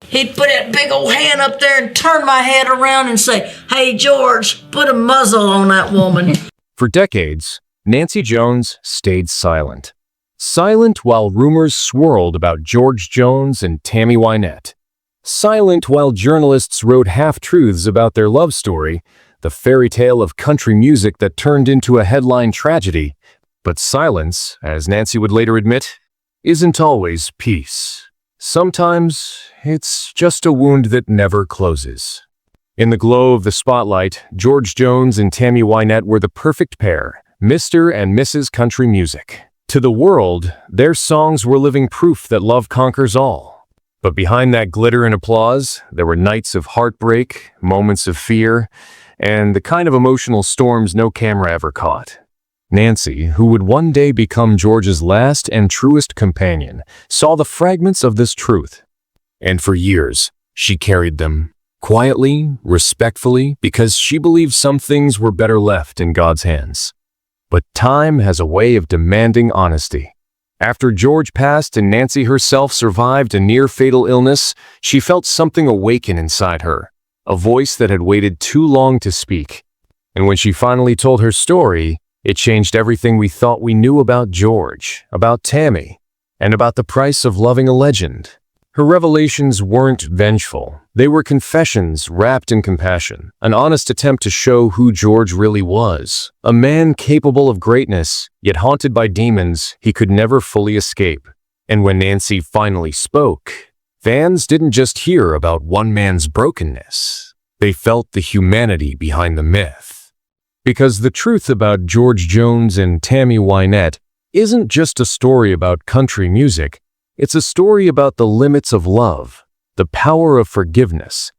he'd put that big old hand up there and turn my head around and say, "Hey, George, put a muzzle on that woman." For decades, Nancy Jones stayed silent. Silent while rumors swirled about George Jones and Tammy Wynette. Silent while journalists wrote half-truths about their love story, the fairy tale of country music that turned into a headline tragedy. But silence, as Nancy would later admit, isn't always peace. Sometimes it's just a wound that never closes. In the glow of the spotlight, George Jones and Tammy Wynette were the perfect pair, Mr. and Mrs. Country Music. To the world, their songs were living proof that love conquers all. But behind that glitter and applause, there were nights of heartbreak, moments of fear, and the kind of emotional storms no camera ever caught. Nancy, who would one day become George's last and truest companion, saw the fragments of this truth. And for years, she carried them, quietly, respectfully, because she believed some things were better left in God's hands. But time has a way of demanding honesty. After George passed and Nancy herself survived a near-fatal illness, she felt something awaken inside her, a voice that had waited too long to speak. And when she finally told her story, it changed everything we thought we knew about George, about Tammy, and about the price of loving a legend. Her revelations weren't vengeful. They were confessions wrapped in compassion, an honest attempt to show who George really was. A man capable of greatness, yet haunted by demons he could never fully escape. And when Nancy finally spoke, fans didn't just hear about one man's brokenness. They felt the humanity behind the myth. Because the truth about George Jones and Tammy Wynette isn't just a story about country music. It's a story about the limits of love, the power of forgiveness,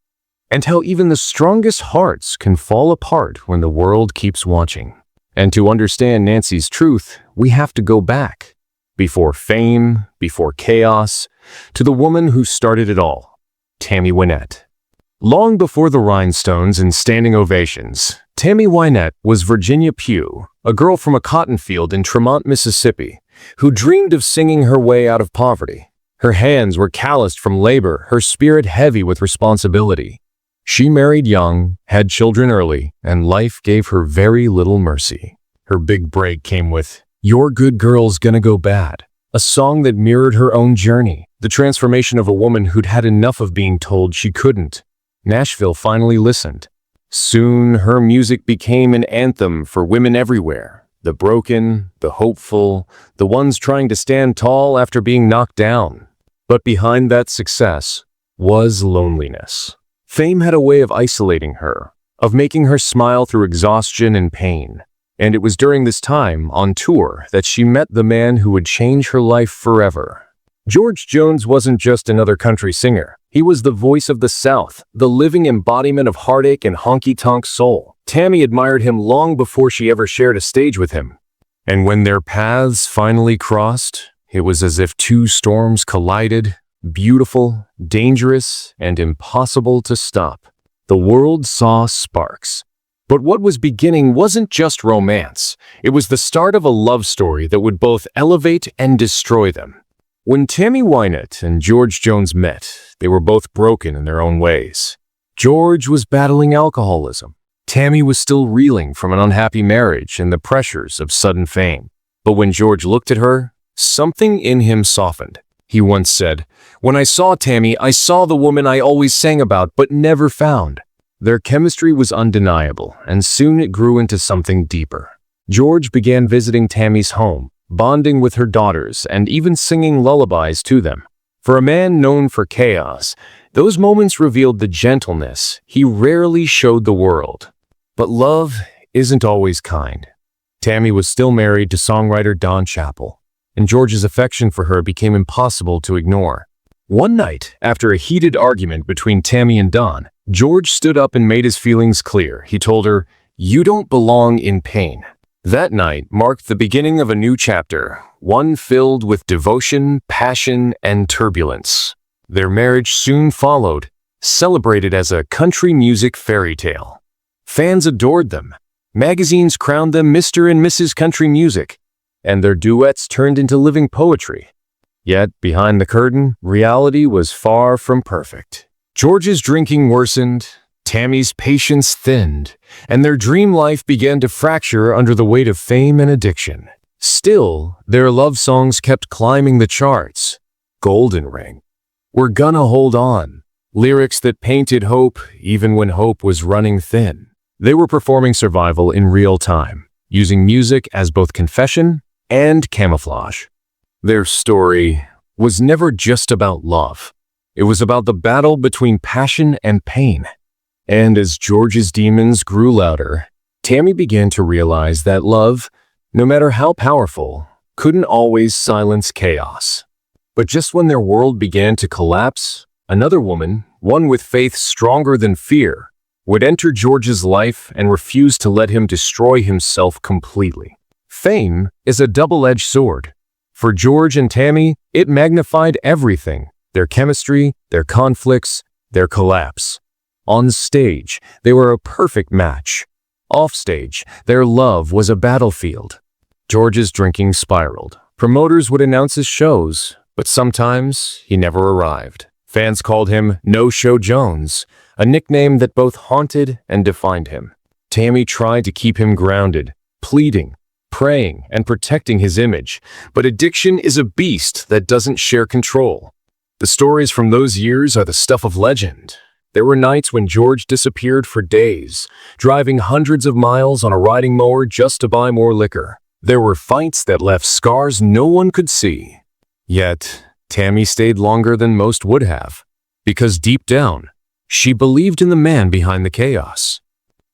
and how even the strongest hearts can fall apart when the world keeps watching. And to understand Nancy's truth, we have to go back, before fame, before chaos, to the woman who started it all, Tammy Wynette. Long before the rhinestones and standing ovations, Tammy Wynette was Virginia Pugh, a girl from a cotton field in Tremont, Mississippi, who dreamed of singing her way out of poverty. Her hands were calloused from labor, her spirit heavy with responsibility. She married young, had children early, and life gave her very little mercy. Her big break came with "Your Good Girl's Gonna Go Bad," a song that mirrored her own journey, the transformation of a woman who'd had enough of being told she couldn't. Nashville finally listened. Soon, her music became an anthem for women everywhere. The broken, the hopeful, the ones trying to stand tall after being knocked down. But behind that success was loneliness. Fame had a way of isolating her, of making her smile through exhaustion and pain. And it was during this time, on tour, that she met the man who would change her life forever. George Jones wasn't just another country singer. He was the voice of the South, the living embodiment of heartache and honky-tonk soul. Tammy admired him long before she ever shared a stage with him. And when their paths finally crossed, it was as if two storms collided, beautiful, dangerous, and impossible to stop. The world saw sparks. But what was beginning wasn't just romance. It was the start of a love story that would both elevate and destroy them. When Tammy Wynette and George Jones met, they were both broken in their own ways. George was battling alcoholism. Tammy was still reeling from an unhappy marriage and the pressures of sudden fame. But when George looked at her, something in him softened. He once said, "When I saw Tammy, I saw the woman I always sang about but never found." Their chemistry was undeniable, and soon it grew into something deeper. George began visiting Tammy's home, bonding with her daughters, and even singing lullabies to them. For a man known for chaos, those moments revealed the gentleness he rarely showed the world. But love isn't always kind. Tammy was still married to songwriter Don Chappell, and George's affection for her became impossible to ignore. One night, after a heated argument between Tammy and Don, George stood up and made his feelings clear. He told her, "You don't belong in pain." That night marked the beginning of a new chapter, one filled with devotion, passion, and turbulence. Their marriage soon followed, celebrated as a country music fairy tale. Fans adored them. Magazines crowned them Mr. and Mrs. Country Music, and their duets turned into living poetry. Yet, behind the curtain, reality was far from perfect. George's drinking worsened, Tammy's patience thinned, and their dream life began to fracture under the weight of fame and addiction. Still, their love songs kept climbing the charts. Golden Ring, We're Gonna Hold On, lyrics that painted hope even when hope was running thin. They were performing survival in real time, using music as both confession and camouflage. Their story was never just about love. It was about the battle between passion and pain. And as George's demons grew louder, Tammy began to realize that love, no matter how powerful, couldn't always silence chaos. But just when their world began to collapse, another woman, one with faith stronger than fear, would enter George's life and refuse to let him destroy himself completely. Fame is a double-edged sword. For George and Tammy, it magnified everything: their chemistry, their conflicts, their collapse. On stage, they were a perfect match. Offstage, their love was a battlefield. George's drinking spiraled. Promoters would announce his shows, but sometimes he never arrived. Fans called him No-Show Jones, a nickname that both haunted and defined him. Tammy tried to keep him grounded, pleading, praying, and protecting his image, but addiction is a beast that doesn't share control. The stories from those years are the stuff of legend. There were nights when George disappeared for days, driving hundreds of miles on a riding mower just to buy more liquor. There were fights that left scars no one could see. Yet, Tammy stayed longer than most would have, because deep down, she believed in the man behind the chaos.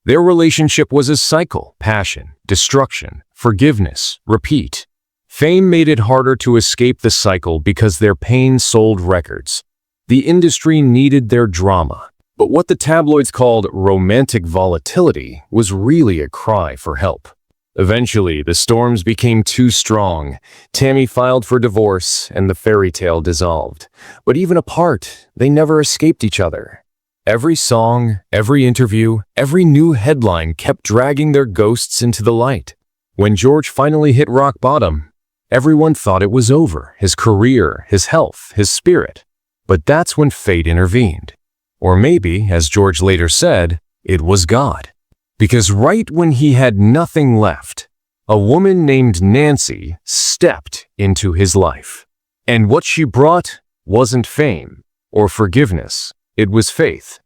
Their relationship was a cycle: passion, destruction, forgiveness, repeat. Fame made it harder to escape the cycle because their pain sold records. The industry needed their drama, but what the tabloids called romantic volatility was really a cry for help. Eventually, the storms became too strong. Tammy filed for divorce, and the fairy tale dissolved. But even apart, they never escaped each other. Every song, every interview, every new headline kept dragging their ghosts into the light. When George finally hit rock bottom, everyone thought it was over: his career, his health, his spirit. But that's when fate intervened. Or maybe, as George later said, it was God. Because right when he had nothing left, a woman named Nancy stepped into his life. And what she brought wasn't fame or forgiveness, it was faith.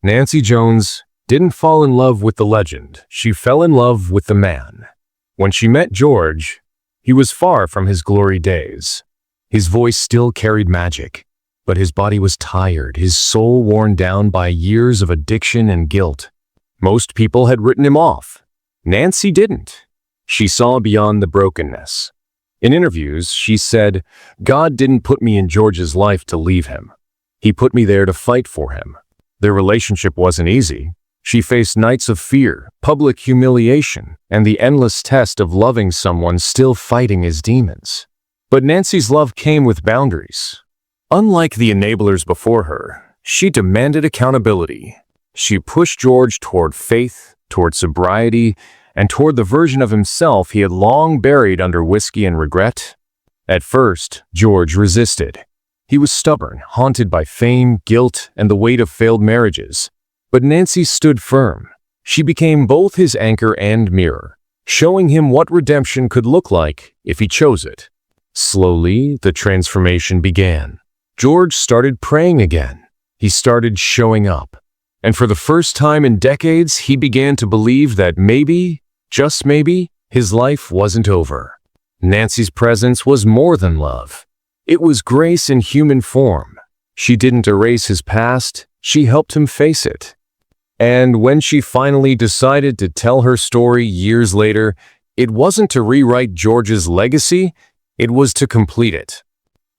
Nancy Jones didn't fall in love with the legend, she fell in love with the man. When she met George, he was far from his glory days. His voice still carried magic, but his body was tired, his soul worn down by years of addiction and guilt. Most people had written him off. Nancy didn't. She saw beyond the brokenness. In interviews, she said, "God didn't put me in George's life to leave him. He put me there to fight for him." Their relationship wasn't easy. She faced nights of fear, public humiliation, and the endless test of loving someone still fighting his demons. But Nancy's love came with boundaries. Unlike the enablers before her, she demanded accountability. She pushed George toward faith, toward sobriety, and toward the version of himself he had long buried under whiskey and regret. At first, George resisted. He was stubborn, haunted by fame, guilt, and the weight of failed marriages. But Nancy stood firm. She became both his anchor and mirror, showing him what redemption could look like if he chose it. Slowly, the transformation began. George started praying again. He started showing up. And for the first time in decades, he began to believe that maybe, just maybe, his life wasn't over. Nancy's presence was more than love. It was grace in human form. She didn't erase his past, she helped him face it. And when she finally decided to tell her story years later, it wasn't to rewrite George's legacy, it was to complete it.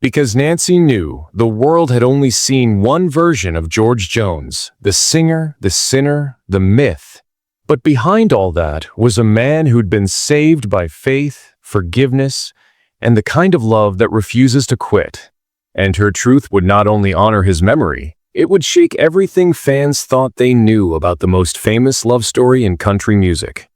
Because Nancy knew the world had only seen one version of George Jones, the singer, the sinner, the myth. But behind all that was a man who'd been saved by faith, forgiveness, and the kind of love that refuses to quit. And her truth would not only honor his memory, it would shake everything fans thought they knew about the most famous love story in country music.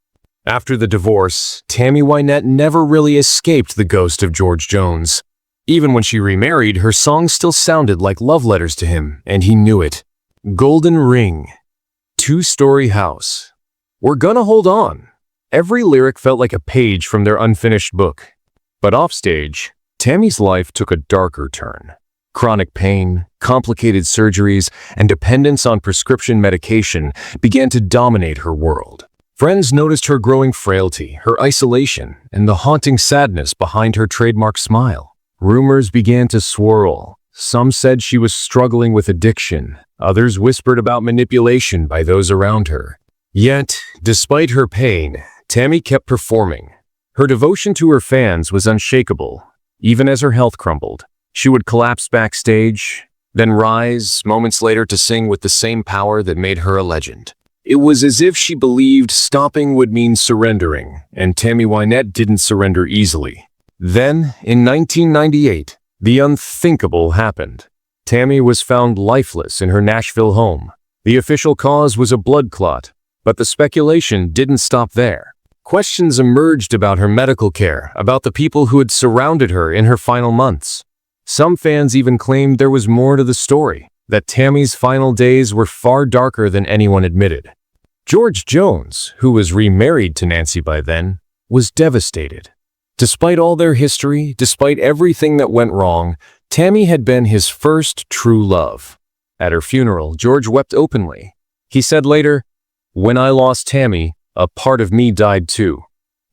After the divorce, Tammy Wynette never really escaped the ghost of George Jones. Even when she remarried, her songs still sounded like love letters to him, and he knew it. Golden Ring. Two-story house. We're gonna hold on. Every lyric felt like a page from their unfinished book. But offstage, Tammy's life took a darker turn. Chronic pain, complicated surgeries, and dependence on prescription medication began to dominate her world. Friends noticed her growing frailty, her isolation, and the haunting sadness behind her trademark smile. Rumors began to swirl. Some said she was struggling with addiction. Others whispered about manipulation by those around her. Yet, despite her pain, Tammy kept performing. Her devotion to her fans was unshakable. Even as her health crumbled, she would collapse backstage, then rise moments later to sing with the same power that made her a legend. It was as if she believed stopping would mean surrendering, and Tammy Wynette didn't surrender easily. Then, in 1998, the unthinkable happened. Tammy was found lifeless in her Nashville home. The official cause was a blood clot, but the speculation didn't stop there. Questions emerged about her medical care, about the people who had surrounded her in her final months. Some fans even claimed there was more to the story, that Tammy's final days were far darker than anyone admitted. George Jones, who was remarried to Nancy by then, was devastated. Despite all their history, despite everything that went wrong, Tammy had been his first true love. At her funeral, George wept openly. He said later, "When I lost Tammy, a part of me died too."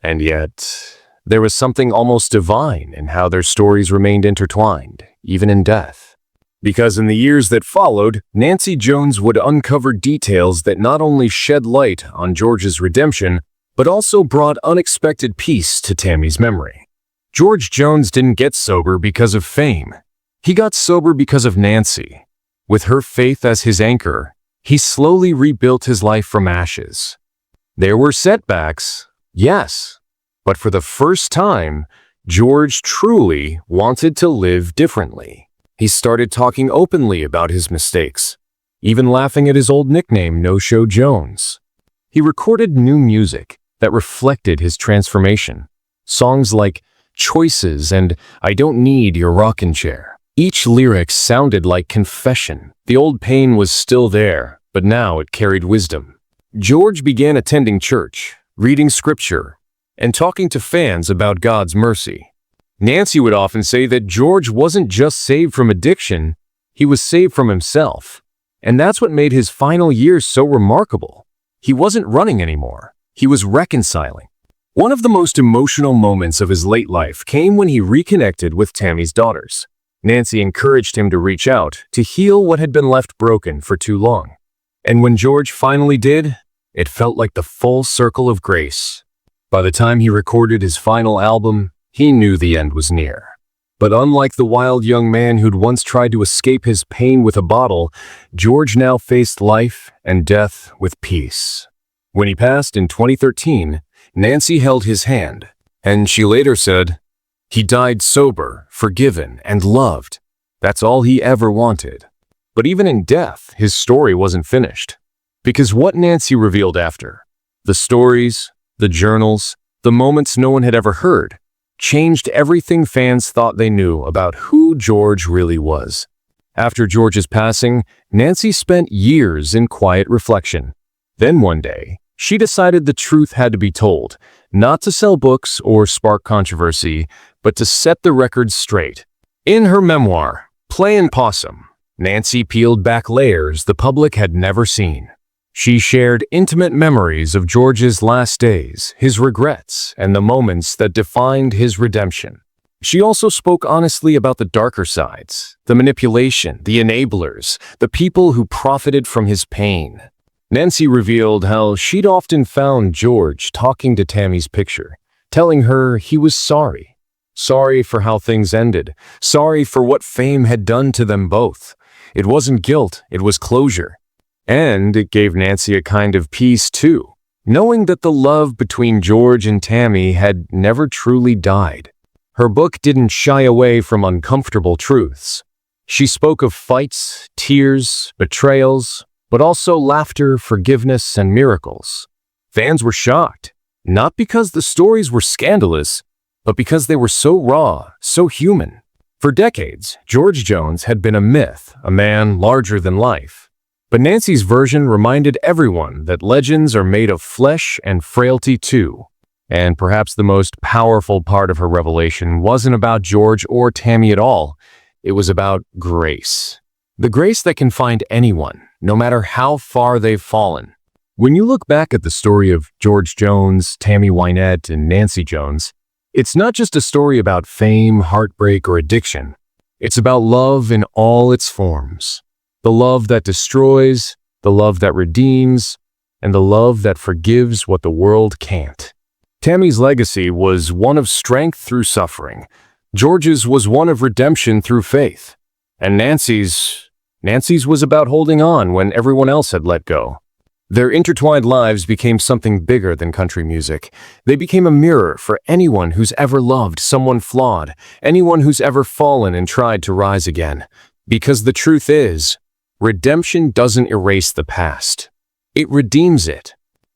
And yet, there was something almost divine in how their stories remained intertwined, even in death. Because in the years that followed, Nancy Jones would uncover details that not only shed light on George's redemption, but also brought unexpected peace to Tammy's memory. George Jones didn't get sober because of fame. He got sober because of Nancy. With her faith as his anchor, he slowly rebuilt his life from ashes. There were setbacks, yes, but for the first time, George truly wanted to live differently. He started talking openly about his mistakes, even laughing at his old nickname, No-Show Jones. He recorded new music that reflected his transformation. Songs like Choices and I Don't Need Your Rockin' Chair. Each lyric sounded like confession. The old pain was still there, but now it carried wisdom. George began attending church, reading scripture, and talking to fans about God's mercy. Nancy would often say that George wasn't just saved from addiction, he was saved from himself. And that's what made his final years so remarkable. He wasn't running anymore. He was reconciling. One of the most emotional moments of his late life came when he reconnected with Tammy's daughters. Nancy encouraged him to reach out, to heal what had been left broken for too long. And when George finally did, it felt like the full circle of grace. By the time he recorded his final album, he knew the end was near. But unlike the wild young man who'd once tried to escape his pain with a bottle, George now faced life and death with peace. When he passed in 2013, Nancy held his hand, and she later said, "He died sober, forgiven, and loved. That's all he ever wanted." But even in death, his story wasn't finished. Because what Nancy revealed after, the stories, the journals, the moments no one had ever heard, changed everything fans thought they knew about who George really was. After George's passing, Nancy spent years in quiet reflection. Then one day, she decided the truth had to be told, not to sell books or spark controversy, but to set the record straight. In her memoir, Playin' Possum, Nancy peeled back layers the public had never seen. She shared intimate memories of George's last days, his regrets, and the moments that defined his redemption. She also spoke honestly about the darker sides, the manipulation, the enablers, the people who profited from his pain. Nancy revealed how she'd often found George talking to Tammy's picture, telling her he was sorry. Sorry for how things ended, sorry for what fame had done to them both. It wasn't guilt, it was closure. And it gave Nancy a kind of peace too, knowing that the love between George and Tammy had never truly died. Her book didn't shy away from uncomfortable truths. She spoke of fights, tears, betrayals, but also laughter, forgiveness, and miracles. Fans were shocked, not because the stories were scandalous, but because they were so raw, so human. For decades, George Jones had been a myth, a man larger than life. But Nancy's version reminded everyone that legends are made of flesh and frailty too. And perhaps the most powerful part of her revelation wasn't about George or Tammy at all. It was about grace. The grace that can find anyone, no matter how far they've fallen. When you look back at the story of George Jones, Tammy Wynette, and Nancy Jones, it's not just a story about fame, heartbreak, or addiction. It's about love in all its forms. The love that destroys, the love that redeems, and the love that forgives what the world can't. Tammy's legacy was one of strength through suffering. George's was one of redemption through faith. And Nancy's was about holding on when everyone else had let go. Their intertwined lives became something bigger than country music. They became a mirror for anyone who's ever loved someone flawed, anyone who's ever fallen and tried to rise again. Because the truth is, redemption doesn't erase the past. It redeems it.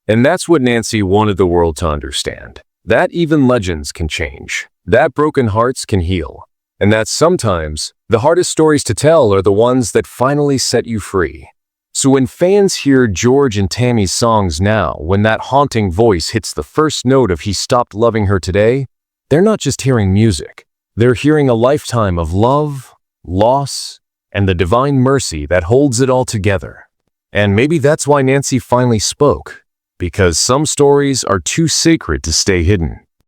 And that's what Nancy wanted the world to understand. That even legends can change. That broken hearts can heal. And that sometimes, the hardest stories to tell are the ones that finally set you free. So when fans hear George and Tammy's songs now, when that haunting voice hits the first note of He Stopped Loving Her Today, they're not just hearing music. They're hearing a lifetime of love, loss, and the divine mercy that holds it all together. And maybe that's why Nancy finally spoke. Because some stories are too sacred to stay hidden.